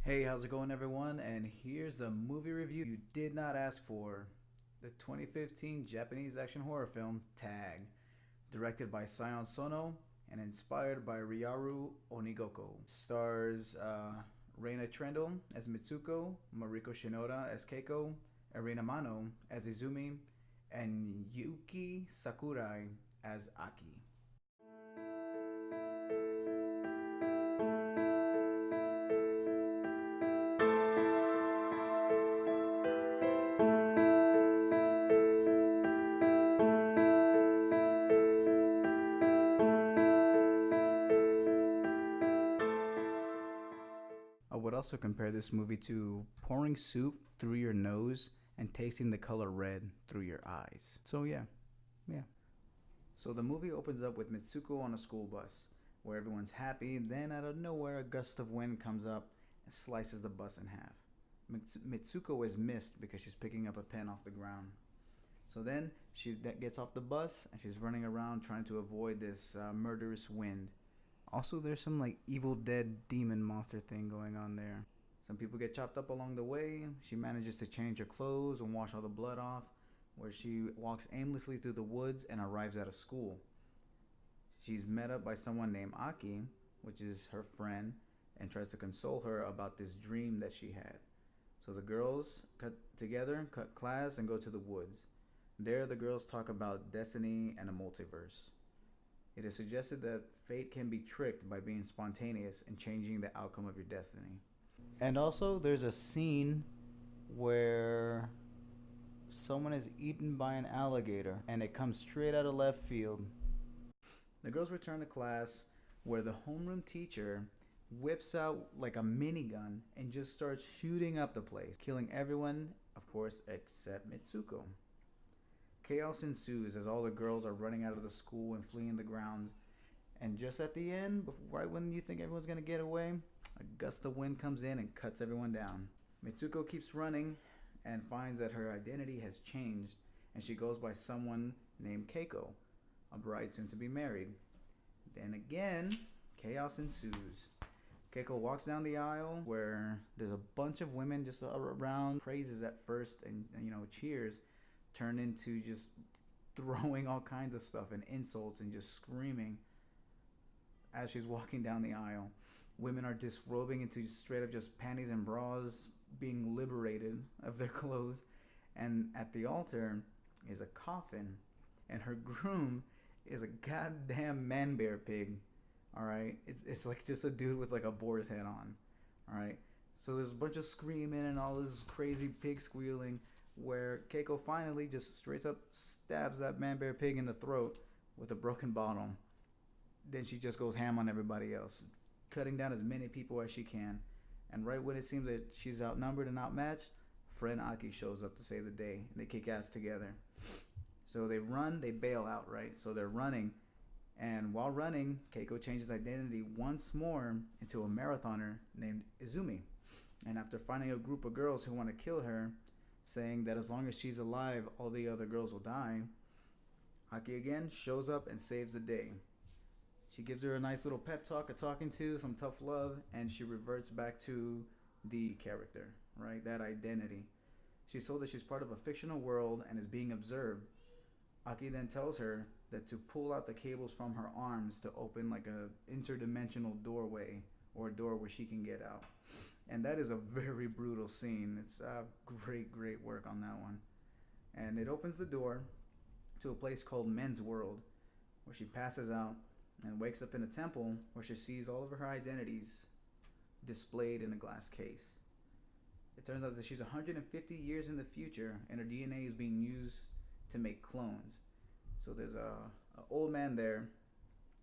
Hey, how's it going, everyone? And here's the movie review you did not ask for: the 2015 Japanese action horror film Tag, directed by Sion Sono and inspired by Ryaru Onigoko. Stars Reina Trendle as Mitsuko, Mariko Shinoda as Keiko, Arina Mano as Izumi, and Yuki Sakurai as Aki. I would also compare this movie to pouring soup through your nose and tasting the color red through your eyes. So yeah. So the movie opens up with Mitsuko on a school bus, where everyone's happy. Then out of nowhere, a gust of wind comes up and slices the bus in half. Mitsuko is missed because she's picking up a pen off the ground. So then she gets off the bus and she's running around trying to avoid this murderous wind. Also, there's some like Evil Dead demon monster thing going on there. Some people get chopped up along the way. She manages to change her clothes and wash all the blood off, where she walks aimlessly through the woods and arrives at a school. She's met up by someone named Aki, which is her friend, and tries to console her about this dream that she had. So the girls cut class, and go to the woods. There, the girls talk about destiny and a multiverse. It is suggested that fate can be tricked by being spontaneous and changing the outcome of your destiny. And also, there's a scene where someone is eaten by an alligator and it comes straight out of left field. The girls return to class where the homeroom teacher whips out like a minigun and just starts shooting up the place, killing everyone, of course, except Mitsuko. Chaos ensues as all the girls are running out of the school and fleeing the grounds. And just at the end, right when you think everyone's going to get away, a gust of wind comes in and cuts everyone down. Mitsuko keeps running and finds that her identity has changed, and she goes by someone named Keiko, a bride soon to be married. Then again, chaos ensues. Keiko walks down the aisle where there's a bunch of women just around. Praises at first and cheers turn into just throwing all kinds of stuff and insults and just screaming as she's walking down the aisle. Women are disrobing into straight up just panties and bras, being liberated of their clothes. And at the altar is a coffin, and her groom is a goddamn man bear pig. All right, it's like just a dude with like a boar's head on. All right, so there's a bunch of screaming and all this crazy pig squealing, where Keiko finally just straight up stabs that man bear pig in the throat with a broken bottle. Then she just goes ham on everybody else, cutting down as many people as she can. And right when it seems that she's outnumbered and outmatched, friend Aki shows up to save the day, and they kick ass together. So they bail out, right? So they're running, and while running, Keiko changes identity once more into a marathoner named Izumi. And after finding a group of girls who want to kill her, saying that as long as she's alive, all the other girls will die, Aki again shows up and saves the day. She gives her a nice little pep talk, a talking to, some tough love, and she reverts back to the character, right? That identity. She's told that she's part of a fictional world and is being observed. Aki then tells her that to pull out the cables from her arms to open like a interdimensional doorway, or a door where she can get out. And that is a very brutal scene. It's great work on that one. And it opens the door to a place called Men's World, where she passes out and wakes up in a temple where she sees all of her identities displayed in a glass case. It turns out that she's 150 years in the future, and her DNA is being used to make clones. So there's a old man there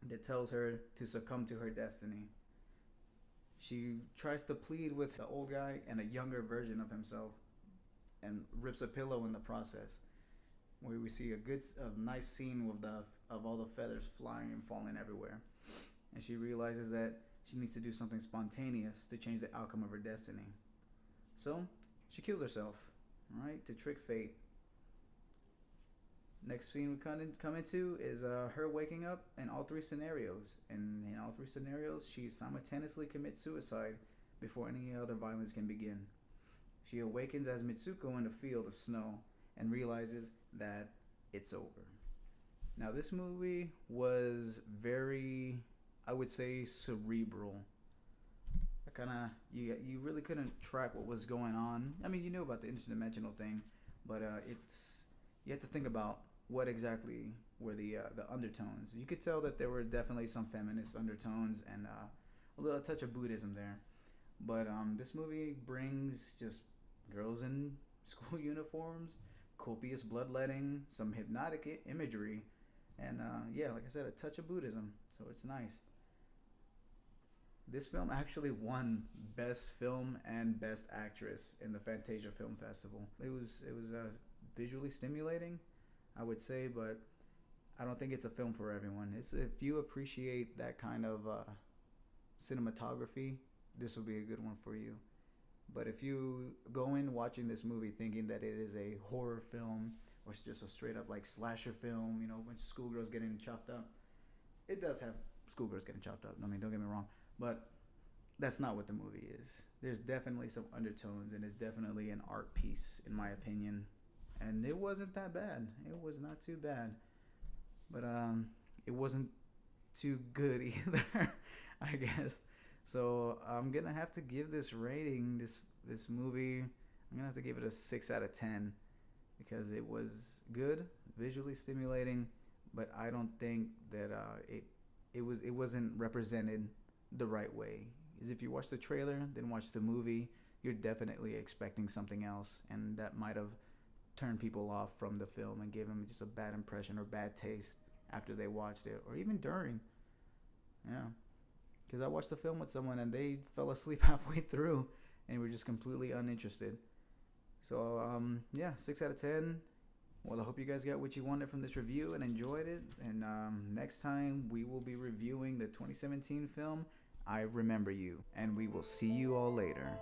that tells her to succumb to her destiny. She tries to plead with the old guy and a younger version of himself, and rips a pillow in the process, where we see a nice scene of all the feathers flying and falling everywhere. And she realizes that she needs to do something spontaneous to change the outcome of her destiny. So she kills herself, right, to trick fate. Next scene we come into is her waking up in all three scenarios. And in all three scenarios, she simultaneously commits suicide before any other violence can begin. She awakens as Mitsuko in a field of snow and realizes that it's over. Now, this movie was very, I would say, cerebral. I kind of you really couldn't track what was going on. I mean, you knew about the interdimensional thing, but it's you have to think about what exactly were the undertones. You could tell that there were definitely some feminist undertones and a little touch of Buddhism there. But this movie brings just girls in school uniforms, copious bloodletting, some hypnotic imagery, and yeah, like I said, a touch of Buddhism. So it's nice. This film actually won Best Film and Best Actress in the Fantasia Film Festival. It was visually stimulating, I would say, but I don't think it's a film for everyone. It's if you appreciate that kind of cinematography, this will be a good one for you. But if you go in watching this movie thinking that it is a horror film or it's just a straight up like slasher film, you know, a bunch of schoolgirls getting chopped up, it does have schoolgirls getting chopped up. I mean, don't get me wrong, but that's not what the movie is. There's definitely some undertones, and it's definitely an art piece, in my opinion. And it wasn't that bad. It was not too bad, but it wasn't too good either, I guess. So I'm gonna have to give this rating, this movie. I'm gonna have to give it a 6 out of 10 because it was good, visually stimulating, but I don't think that it wasn't represented the right way. Is if you watch the trailer, then watch the movie, you're definitely expecting something else, and that might have turned people off from the film and gave them just a bad impression or bad taste after they watched it, or even during. Yeah, because I watched the film with someone and they fell asleep halfway through and were just completely uninterested. So yeah, 6 out of 10. Well, I hope you guys got what you wanted from this review and enjoyed it. And next time we will be reviewing the 2017 film I Remember You, and we will see you all later.